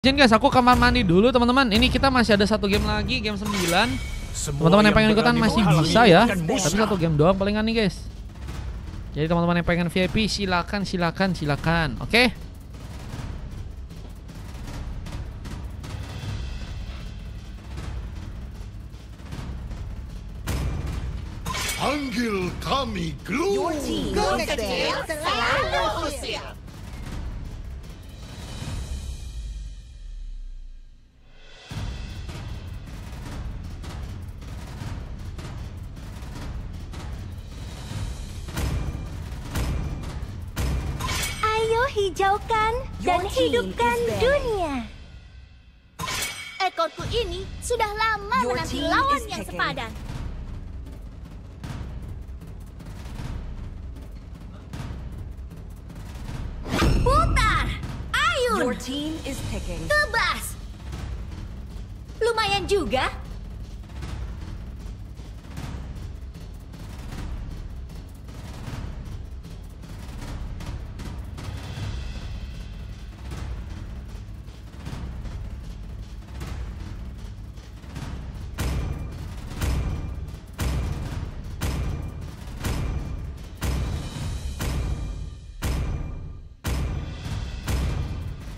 Izin guys, aku kamar mandi dulu teman-teman. Ini kita masih ada satu game lagi, game 9. Teman-teman yang pengen ikutan masih bisa ya. Tapi satu game doang palingan nih guys. Jadi teman-teman yang pengen VIP silakan. Oke? Panggil kami Glue. Kecil selalu siap. Ayo hijaukan dan hidupkan dunia. Ekorku ini sudah lama menanti lawan yang sepadan. Putar! Ayun! Your team is picking. Tebas! Lumayan juga.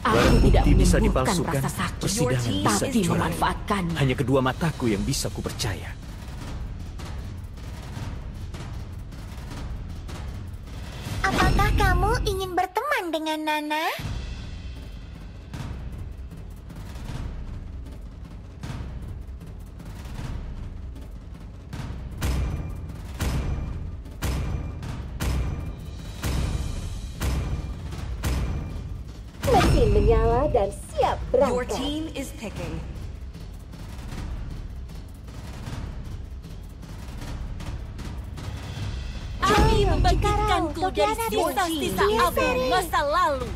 Aku tidak bisa menyembuhkan dipalsukan, rasa sakit, persidangan bisa tapi dicurangi. memanfaatkannya. Hanya kedua mataku yang bisa kupercaya. Apakah kamu ingin berteman dengan Nana? Mesin menyala dan siap Your berangkat. team is picking. Api Ayo, membangkitkanku Cikarang, dari Togiana, sisa-sisa Iya, abu Seri. masa lalu.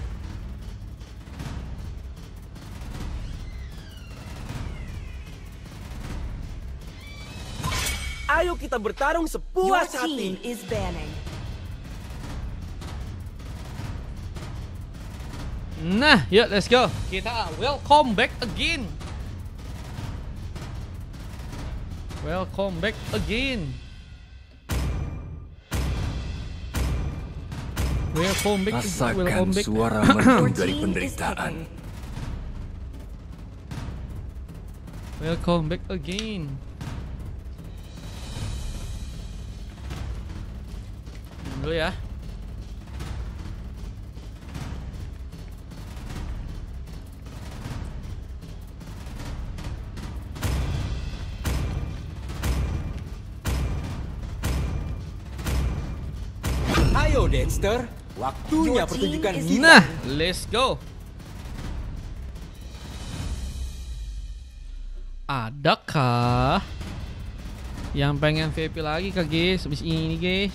Ayo kita bertarung Your sepuas team hati. is banning. Nah, yuk let's go. Kita welcome back again. Welcome back again. Welcome back. Rasakan suara Your merdu dari team is penderitaan. picking. Welcome back again. Dulu ya. Ayo Dexter, waktunya Your team pertunjukan is kita. Nah, let's go. Adakah yang pengen VIP lagi kah guys? Habis ini guys.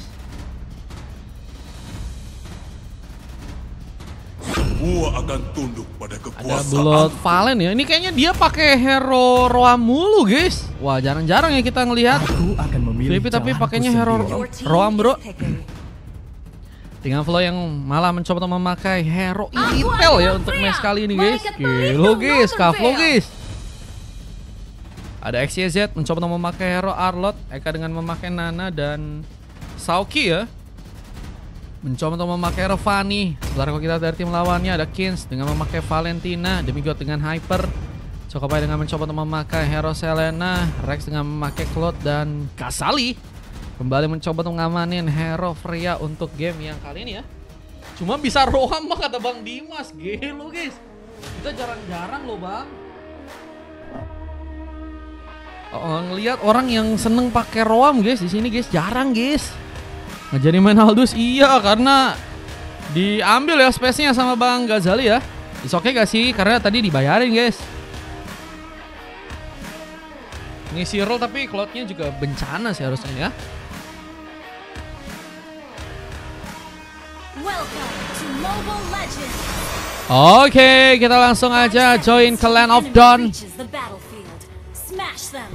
Semua akan tunduk pada Ada kekuasaan. Blood Valen ya. Ini kayaknya dia pakai hero Roam mulu guys. Wah, jarang-jarang ya kita ngelihat Aku akan memilih VIP tapi jalanku pakainya hero sendiri. Your team Roam bro. is picking. Dengan Flo yang malah mencoba untuk memakai hero Intel ya untuk match kali ini guys. Gila guys, Kaflo guys. Ada XYZ mencoba untuk memakai hero Arlot, Eka dengan memakai Nana dan Sauki ya. Mencoba untuk memakai hero Fanny. Sementara kalau kita dari tim lawannya ada Kins dengan memakai Valentina, Demigod dengan Hyper, Chocopai dengan mencoba untuk memakai hero Selena, Rex dengan memakai Claude dan Kasali kembali mencoba untuk ngamanin hero Freya untuk game yang kali ini ya. Cuma bisa roam mah kata Bang Dimas. Gelo guys. Kita jarang-jarang loh Bang. Ngelihat orang yang seneng pakai roam guys di sini guys, jarang guys. Nggak jadi main Aldous iya karena diambil ya space-nya sama Bang Ghazali ya. It's okay gak sih? Karena tadi dibayarin guys. Ngisi roll tapi Cloud-nya juga bencana sih harusnya ya. Welcome to Mobile Legends. Oke, kita langsung aja join ke Land of Dawn. Reaches the battlefield. Smash them.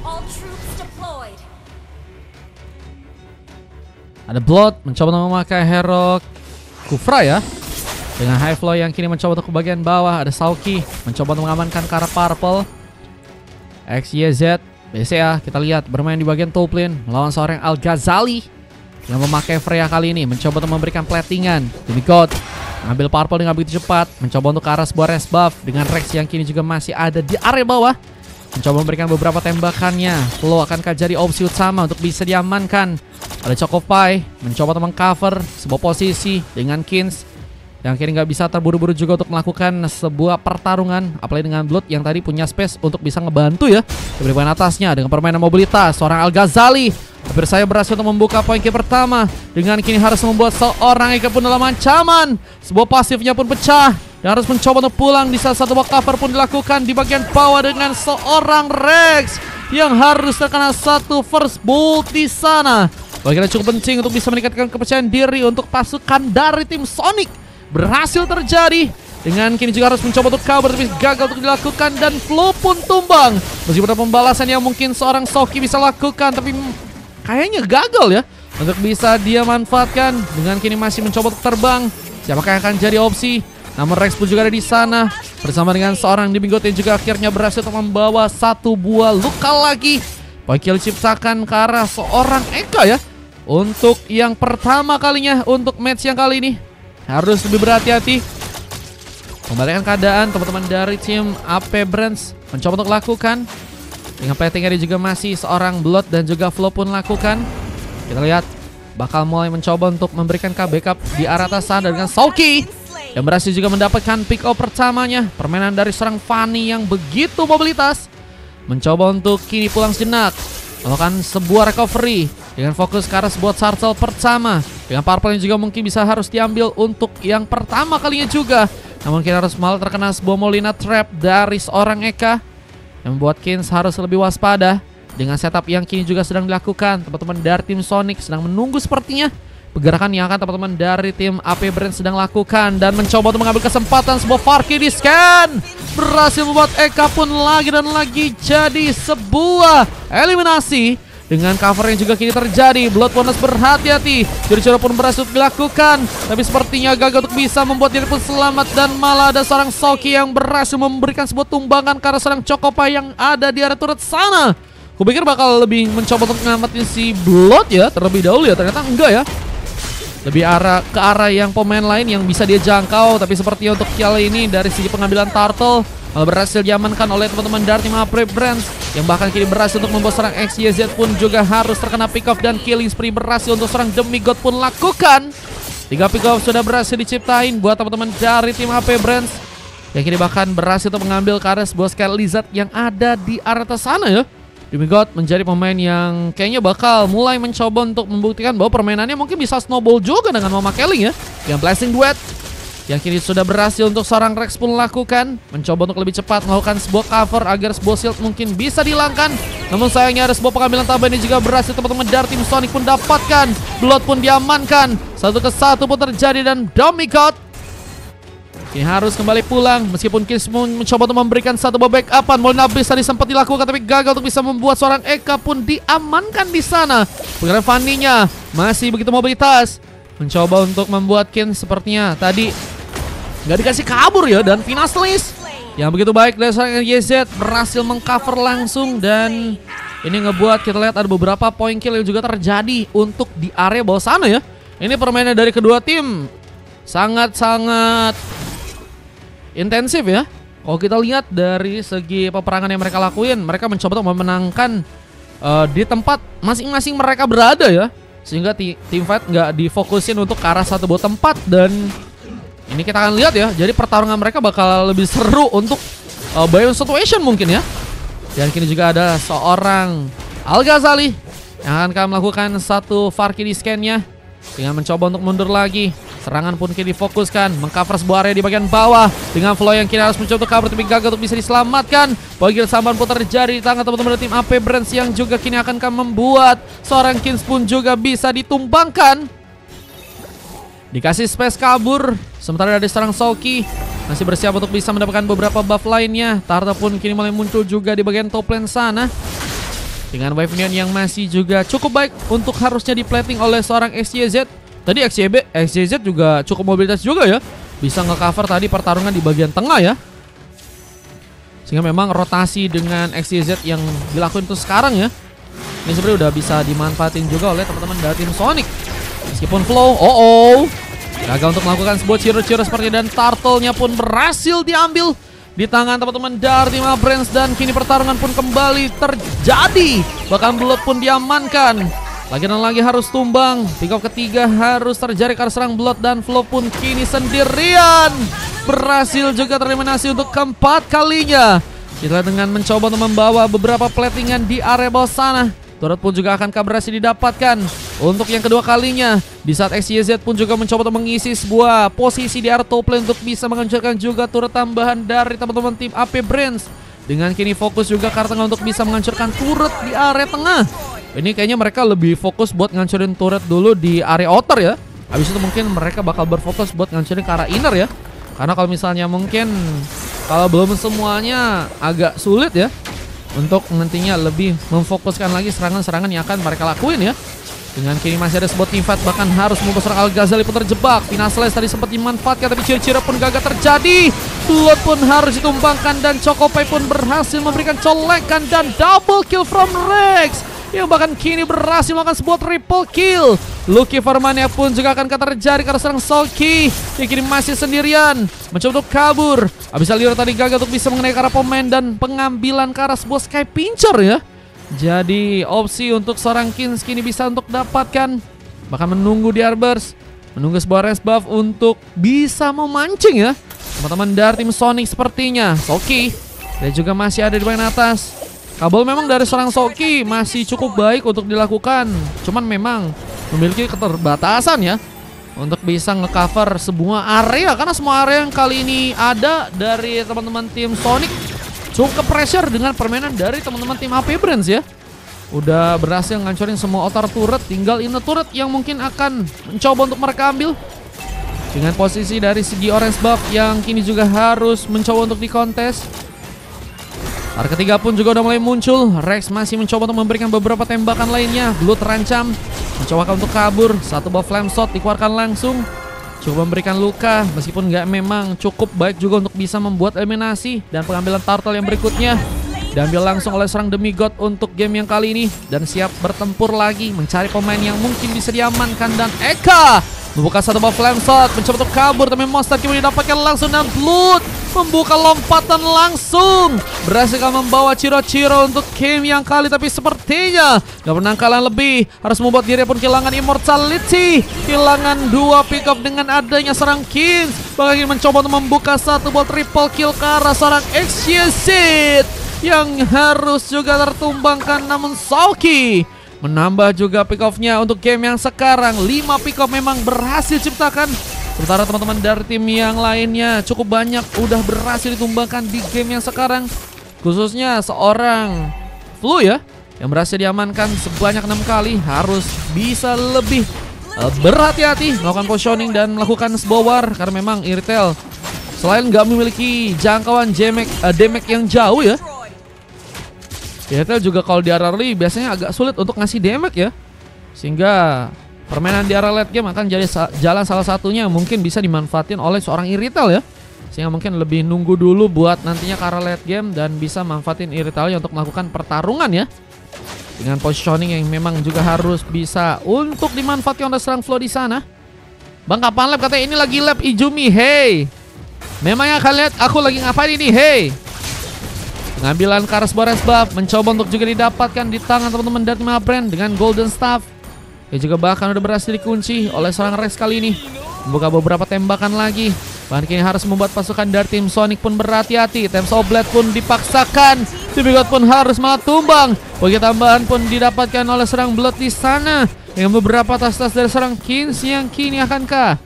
All troops deployed. Ada Blood mencoba memakai hero Kufra ya. Dengan high flow yang kini mencoba untuk ke bagian bawah. Ada Saoki mencoba untuk mengamankan ke arah purple. XYZ BCA kita lihat bermain di bagian top lane melawan seorang Al-Ghazali yang memakai Freya kali ini. Mencoba untuk memberikan platingan. Demigod ambil purple dengan begitu cepat. Mencoba untuk ke arah sebuah res buff dengan Rex yang kini juga masih ada di area bawah. Mencoba memberikan beberapa tembakannya. Flow akankah jadi opsi utama untuk bisa diamankan. Ada Chocopai mencoba untuk mengcover sebuah posisi dengan Kins yang kini nggak bisa terburu-buru juga untuk melakukan sebuah pertarungan. Apalagi dengan Blood yang tadi punya space untuk bisa ngebantu ya di bagian atasnya dengan permainan mobilitas. Seorang Al-Ghazali hampir saya berhasil untuk membuka poin kill pertama. Dengan kini harus membuat seorang Eka pun dalam ancaman. Sebuah pasifnya pun pecah dan harus mencoba untuk pulang. Di saat satu cover pun dilakukan di bagian bawah dengan seorang Rex yang harus terkena satu first bolt di sana. Bagian cukup penting untuk bisa meningkatkan kepercayaan diri untuk pasukan dari tim Sonic. Berhasil terjadi. Dengan kini juga harus mencoba untuk cover tapi gagal untuk dilakukan dan flow pun tumbang. Meskipun ada pembalasan yang mungkin seorang Saoki bisa lakukan tapi kayaknya gagal ya untuk bisa dia manfaatkan. Dengan kini masih mencoba untuk terbang. Siapakah yang akan jadi opsi? Namun Rex pun juga ada di sana bersama dengan seorang Demigod yang juga akhirnya berhasil untuk membawa satu buah luka lagi. Poin kill diciptakan ke arah seorang Eka ya. Untuk yang pertama kalinya untuk match yang kali ini harus lebih berhati-hati. Kembalikan keadaan teman-teman dari tim AP Brands mencoba untuk lakukan. Dengan plating ini juga masih seorang Blood dan juga Flow pun lakukan. Kita lihat bakal mulai mencoba untuk memberikan backup di arah atas sana dengan Saoki yang berhasil juga mendapatkan pick up pertamanya. Permainan dari seorang Fanny yang begitu mobilitas mencoba untuk kini pulang sejenak melakukan sebuah recovery dengan fokus ke arah sebuah turtle pertama. Dengan purple yang juga mungkin bisa harus diambil untuk yang pertama kalinya juga. Namun kita harus malah terkena sebuah Molina Trap dari seorang Eka yang membuat Kins harus lebih waspada. Dengan setup yang kini juga sedang dilakukan, teman-teman dari tim Sonic sedang menunggu sepertinya pergerakan yang akan teman-teman dari tim AP Brand sedang lakukan. Dan mencoba untuk mengambil kesempatan sebuah Farki di scan. Berhasil membuat Eka pun lagi dan lagi jadi sebuah eliminasi. Dengan cover yang juga kini terjadi, Blood pun harus berhati-hati. Juri-juri pun berhasil dilakukan, tapi sepertinya gagal untuk bisa membuat diri pun selamat. Dan malah ada seorang Saoki yang berhasil memberikan sebuah tumbangan ke arah seorang Chocopai yang ada di area turret sana. Kupikir bakal lebih mencoba untuk ngamatin si Blood ya terlebih dahulu ya, ternyata enggak ya. Lebih ke arah yang pemain lain yang bisa dia jangkau. Tapi sepertinya untuk kali ini dari segi pengambilan turtle malah berhasil diamankan oleh teman-teman dari tim AP Brands yang bahkan kini berhasil untuk membuat seorang XYZ pun juga harus terkena pick off dan killing spree berhasil untuk seorang Demigod pun lakukan. 3 pick off sudah berhasil diciptain buat teman-teman dari tim AP Brands yang kini bahkan berhasil untuk mengambil ke arah sebuah Sky Lizard yang ada di area atas sana ya. Demigod menjadi pemain yang kayaknya bakal mulai mencoba untuk membuktikan bahwa permainannya mungkin bisa snowball juga dengan memakai link ya. Dengan Blessing Duet yang kini sudah berhasil untuk seorang Rex pun lakukan. Mencoba untuk lebih cepat melakukan sebuah cover agar sebuah shield mungkin bisa dihilangkan. Namun sayangnya ada sebuah pengambilan tambahan ini juga berhasil teman-teman dari tim Sonic pun dapatkan. Blood pun diamankan. 1-1 pun terjadi dan Demigod ini harus kembali pulang. Meskipun Kins mencoba untuk memberikan satu backupan. Molina bisa sempat dilakukan tapi gagal untuk bisa membuat seorang Eka pun diamankan di sana. Pengeran Fanny-nya masih begitu mobilitas. Mencoba untuk membuat Kins sepertinya tadi nggak dikasih kabur ya. Dan Finalis yang begitu baik dari seorang YZ berhasil mengcover langsung. Dan ini ngebuat kita lihat ada beberapa poin kill yang juga terjadi untuk di area bawah sana ya. Ini permainan dari kedua tim sangat-sangat intensif ya. Kalau kita lihat dari segi peperangan yang mereka lakuin, mereka mencoba untuk memenangkan di tempat masing-masing mereka berada ya. Sehingga team fight nggak difokusin untuk ke arah satu buah tempat. Dan ini kita akan lihat ya. Jadi pertarungan mereka bakal lebih seru untuk buy-on situation mungkin ya. Dan kini juga ada seorang Al-Ghazali yang akan melakukan satu Farki di scan-nya dengan mencoba untuk mundur lagi. Serangan pun kini difokuskan, mengcover sebuah area di bagian bawah. Dengan flow yang kini harus mencoba untuk cover tapi gagal untuk bisa diselamatkan. Poin samban pun terjadi di tangan teman-teman dari tim AP Brands yang juga kini akan membuat seorang Kins pun juga bisa ditumbangkan. Dikasih space kabur. Sementara dari seorang Saoki masih bersiap untuk bisa mendapatkan beberapa buff lainnya. Tarta pun kini mulai muncul juga di bagian top lane sana. Dengan wave minion yang masih juga cukup baik untuk harusnya di plating oleh seorang XYZ. Tadi XYZ juga cukup mobilitas juga ya. bisa nge-cover tadi pertarungan di bagian tengah ya. Sehingga memang rotasi dengan XYZ yang dilakukan itu sekarang ya, ini sebenarnya udah bisa dimanfaatin juga oleh teman-teman dari tim Sonic. Meskipun Flow, gagal untuk melakukan sebuah ciro-ciro seperti, dan turtle-nya pun berhasil diambil di tangan teman-teman dari tim Brains, dan kini pertarungan pun kembali terjadi. Bahkan Blood pun diamankan. Lagi dan lagi harus tumbang. Pick off ketiga harus terjadi karena serang Blood, dan Flow pun kini sendirian. Berhasil juga tereliminasi untuk keempat kalinya. Kita dengan mencoba untuk membawa beberapa platingan di area bawah sana. Turret pun juga akan berhasil didapatkan untuk yang kedua kalinya. Di saat XYZ pun juga mencoba untuk mengisi sebuah posisi di area top lane untuk bisa menghancurkan juga turret tambahan dari teman-teman tim AP Brains. Dengan kini fokus juga ke arah tengah untuk bisa menghancurkan turret di area tengah. Ini kayaknya mereka lebih fokus buat ngancurin turret dulu di area outer ya. Habis itu mungkin mereka bakal berfokus buat ngancurin ke arah inner ya. Karena kalau misalnya mungkin kalau belum semuanya agak sulit ya untuk nantinya lebih memfokuskan lagi serangan-serangan yang akan mereka lakuin ya. Dengan kini masih ada sebuah team fight, bahkan harus membuat serang Al-Ghazali pun terjebak. Final Slash tadi sempat dimanfaatkan tapi ciri-ciri pun gagal terjadi. Blood pun harus ditumbangkan dan Chocopai pun berhasil memberikan colekan dan double kill from Rex, yang bahkan kini berhasil melakukan sebuah triple kill. Lucky Farmania pun juga akan terjadi karena serang Sulky yang kini masih sendirian mencoba untuk kabur. Abis Lior tadi gagal untuk bisa mengenai ke arah pemain dan pengambilan ke arah sebuah Sky Pincher ya. Jadi opsi untuk seorang Kins kini bisa untuk dapatkan, bahkan menunggu di Arbers, menunggu sebuah rest buff untuk bisa memancing ya teman-teman dari tim Sonic sepertinya. Sulky dan juga masih ada di bagian atas. Kabel memang dari seorang Sulky masih cukup baik untuk dilakukan, cuman memang memiliki keterbatasan ya untuk bisa ngecover semua area, karena semua area yang kali ini ada dari teman-teman tim Sonic cukup pressure dengan permainan dari teman-teman tim AP Brains ya. Udah berhasil ngancurin semua outer turret, tinggal inner turret yang mungkin akan mencoba untuk mereka ambil. Dengan posisi dari segi orange buff yang kini juga harus mencoba untuk dikontes. Area ketiga pun juga udah mulai muncul. Rex masih mencoba untuk memberikan beberapa tembakan lainnya. Blue terancam, mencoba untuk kabur. Satu buff flame shot dikeluarkan langsung, cukup memberikan luka, meskipun nggak memang cukup baik juga untuk bisa membuat eliminasi. Dan pengambilan turtle yang berikutnya diambil langsung oleh seorang demigod untuk game yang kali ini, dan siap bertempur lagi mencari pemain yang mungkin bisa diamankan. Dan Eka membuka satu buff flame shot, mencoba untuk kabur, tapi monster kemudian didapatkan langsung, dan Blood membuka lompatan langsung, berhasil membawa Ciro-Ciro untuk game yang kali. Tapi sepertinya gak pernah kalah lebih, harus membuat diri pun kehilangan immortality, kehilangan dua pick up dengan adanya serang Kins. Bahkan ingin mencoba untuk membuka satu buat triple kill ke arah seorang XYZ yang harus juga tertumbangkan. Namun Sulky menambah juga pick off-nya untuk game yang sekarang. 5 pick off memang berhasil ciptakan, sementara teman-teman dari tim yang lainnya cukup banyak udah berhasil ditumbangkan di game yang sekarang. Khususnya seorang Flu ya, yang berhasil diamankan sebanyak 6 kali. Harus bisa lebih berhati-hati melakukan positioning dan melakukan sebuah war, karena memang Irtel selain nggak memiliki jangkauan damage yang jauh ya, Irtel juga kalau di area early biasanya agak sulit untuk ngasih damage ya. Sehingga permainan di area late game akan jadi jalan salah satunya mungkin bisa dimanfaatin oleh seorang Irtel ya. Sehingga mungkin lebih nunggu dulu buat nantinya ke arah late game dan bisa manfaatin Irtelnya untuk melakukan pertarungan ya. Dengan positioning yang memang juga harus bisa untuk dimanfaatkan oleh serang Flow di sana. Bang, kapan lab? Katanya ini lagi lab Izumi. Hey, memangnya kalian lihat aku lagi ngapain ini? Hey, pengambilan ke arah sebuah rest buff mencoba untuk juga didapatkan di tangan teman-teman dari tim Brand dengan Golden Staff. Ya juga bahkan udah berhasil dikunci oleh seorang Rex kali ini. Membuka beberapa tembakan lagi. Bahkan kini harus membuat pasukan dari tim Sonic pun berhati-hati. Temps of Blade pun dipaksakan. Demigod pun harus malah tumbang. Bagi tambahan pun didapatkan oleh serang Blood di sana. Dengan beberapa tas-tas dari serang Kins yang kini akankah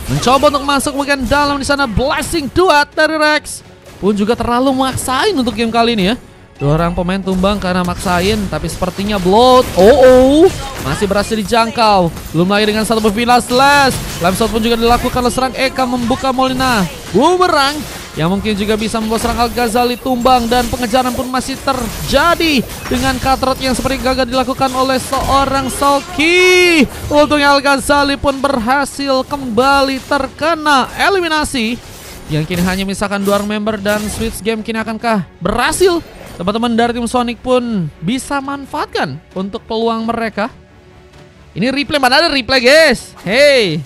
mencoba untuk masuk bagian dalam di sana. Blessing duat dari Rex pun juga terlalu maksain untuk game kali ini ya. Dua orang pemain tumbang karena maksain, tapi sepertinya Blood masih berhasil dijangkau. Belum lagi dengan satu final slash. Flame shot pun juga dilakukan oleh serang Eka membuka Molina. Boomerang yang mungkin juga bisa membuat serang Al-Ghazali tumbang, dan pengejaran pun masih terjadi dengan cutthroat yang seperti gagal dilakukan oleh seorang Sulky. Untungnya Al-Ghazali pun berhasil kembali terkena eliminasi, yang kini hanya misalkan 2 member, dan switch game kini akankah berhasil? Teman-teman dari tim Sonic pun bisa manfaatkan untuk peluang mereka. Ini replay, mana ada replay guys? Hey,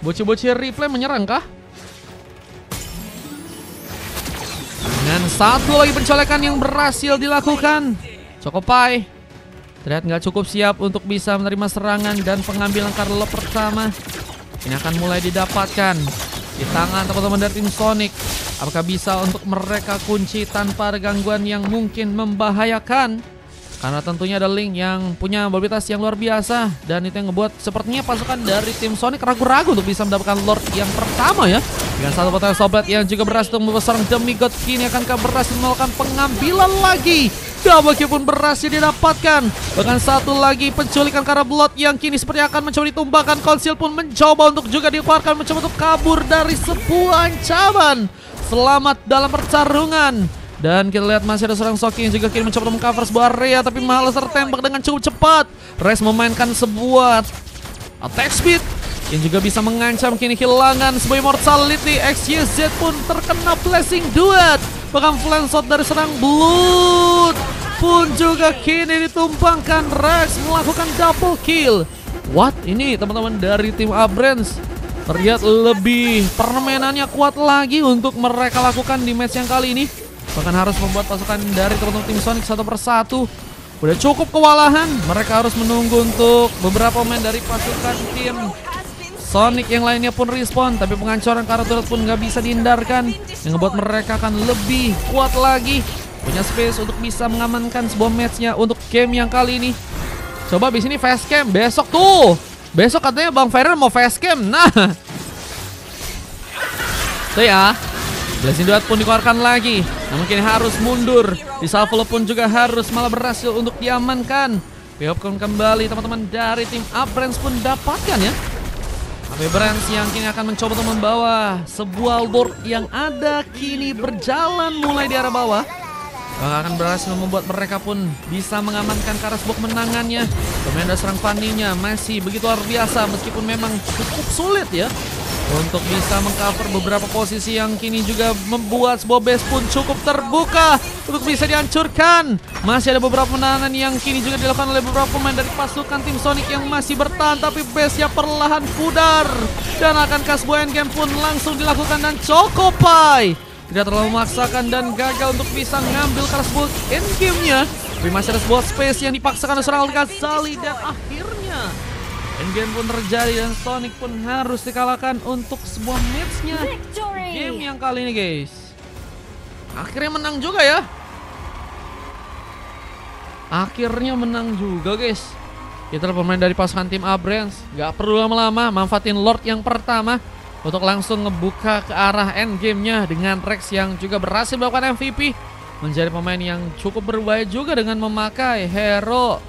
bocil-bocil replay menyerang kah? Dengan satu lagi pencolekan yang berhasil dilakukan, Chocopie terlihat nggak cukup siap untuk bisa menerima serangan, dan pengambilan Carlo pertama ini akan mulai didapatkan di tangan teman-teman dari tim Sonic. Apakah bisa untuk mereka kunci tanpa ada gangguan yang mungkin membahayakan? Karena tentunya ada Link yang punya mobilitas yang luar biasa, dan itu yang ngebuat sepertinya pasukan dari tim Sonic ragu-ragu untuk bisa mendapatkan Lord yang pertama ya. Dengan satu potensi Soblet yang juga berhasil untuk membuat seorang Demigod, kini akankah berhasil melakukan pengambilan lagi? Double kill pun berhasil didapatkan. Bahkan satu lagi penculikan karena Blood yang kini seperti akan mencoba ditumbangkan. Konsil pun mencoba untuk juga dikeluarkan, mencoba untuk kabur dari sebuah ancaman. Selamat dalam pertarungan. Dan kita lihat masih ada seorang Soki yang juga kini mencoba mengcover sebuah area, tapi malah tertembak dengan cukup cepat. Rex memainkan sebuah attack speed yang juga bisa mengancam, kini kehilangan sebuah immortality. XYZ pun terkena blessing duet. Bahkan flank shot dari serang Blood pun juga kini ditumpangkan. Rex melakukan double kill. What? Ini teman-teman dari tim Abrams terlihat lebih permainannya kuat lagi untuk mereka lakukan di match yang kali ini. Bahkan harus membuat pasukan dari teman-teman tim Sonic satu persatu. Udah cukup kewalahan, mereka harus menunggu untuk beberapa pemain dari pasukan tim Sonic yang lainnya pun respawn. Tapi penghancuran karena turret pun nggak bisa dihindarkan, yang ngebuat mereka akan lebih kuat lagi, punya space untuk bisa mengamankan sebuah matchnya untuk game yang kali ini. Coba di sini fast cam besok tuh. Besok katanya Bang Ferrer mau fast cam. Nah, tuh ya. Blessing Duet pun dikeluarkan lagi, namun kini harus mundur. Di Salvo pun juga harus malah berhasil untuk diamankan. Piopkan kembali teman-teman dari tim Abrams pun dapatkan ya. Abrams yang kini akan mencoba untuk membawa sebuah Lord yang ada kini berjalan mulai di arah bawah. Akan berhasil membuat mereka pun bisa mengamankan karena sebuah kemenangannya. Pemain serang Fanny-nya masih begitu luar biasa, meskipun memang cukup sulit ya untuk bisa mengcover beberapa posisi yang kini juga membuat sebuah base pun cukup terbuka untuk bisa dihancurkan. Masih ada beberapa penanganan yang kini juga dilakukan oleh beberapa pemain dari pasukan tim Sonic yang masih bertahan, tapi base-nya perlahan pudar. Dan akankah sebuah endgame pun langsung dilakukan, dan Chocopie tidak terlalu memaksakan dan gagal untuk bisa ngambil kelas sebuah endgame-nya. Tapi masih ada sebuah space yang dipaksakan oleh seorang Al-Ghazali, dan akhirnya endgame pun terjadi, dan Sonic pun harus dikalahkan untuk sebuah match-nya game yang kali ini guys. Akhirnya menang juga ya. Akhirnya menang juga guys. Kita pemain dari pasukan tim Abrams gak perlu lama-lama, manfaatin Lord yang pertama untuk langsung ngebuka ke arah endgame-nya dengan Rex yang juga berhasil melakukan MVP. Menjadi pemain yang cukup berbahaya juga dengan memakai hero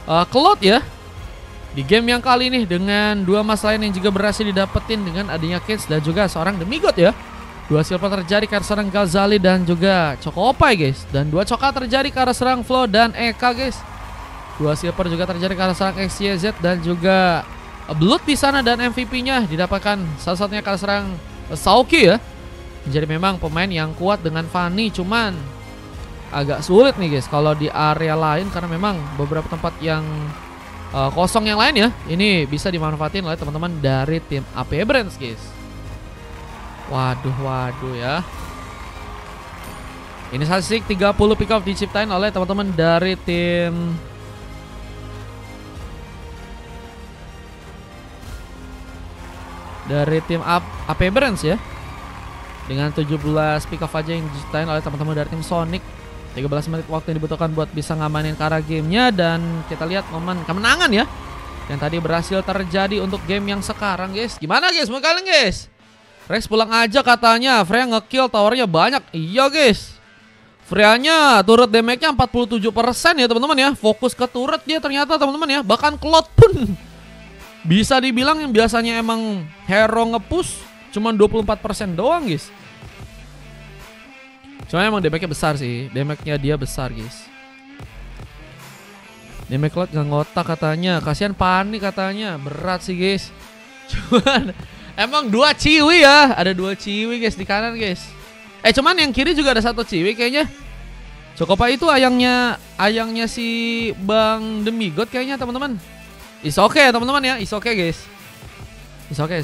Cloud ya di game yang kali ini, dengan 2 mas lain yang juga berhasil didapetin dengan adanya Kids dan juga seorang Demigod ya. 2 silver terjadi karena serang Ghazali dan juga Chocopie guys, dan 2 coka terjadi karena serang Flo dan Eka guys. 2 silver juga terjadi karena serang XYZ dan juga Blood di sana, dan MVP-nya didapatkan salah satunya karena serang Sulky ya. Jadi memang pemain yang kuat dengan Fanny, cuman agak sulit nih guys kalau di area lain, karena memang beberapa tempat yang kosong yang lain ya, ini bisa dimanfaatin oleh teman-teman dari tim AP Brands guys. Waduh ya. Ini statistik 30 pick off diciptain oleh teman-teman dari tim AP Brands ya. Dengan 17 pick off aja yang diciptain oleh teman-teman dari tim Sonic. 13 menit waktu yang dibutuhkan buat bisa ngamanin cara gamenya, dan kita lihat momen kemenangan ya yang tadi berhasil terjadi untuk game yang sekarang guys. Gimana guys, mau kalian guys? Rex pulang aja katanya, Freya ngekill towernya banyak. Iya guys, Freya-nya turret damage-nya 47% ya teman-teman ya. Fokus ke turret dia ternyata teman-teman ya. Bahkan Cloud pun bisa dibilang yang biasanya emang hero nge-push cuman 24% doang guys. Cuma emang damage-nya besar sih. Damage-nya dia besar guys. Damage lot gak ngotak katanya. Kasihan panik katanya. Berat sih guys. Cuman emang 2 ciwi ya. Ada 2 ciwi guys di kanan guys. Cuman yang kiri juga ada 1 ciwi kayaknya. Cokopa itu ayangnya si Bang Demigod kayaknya teman-teman. Is okay ya teman-teman ya. Is okay guys. Is okay.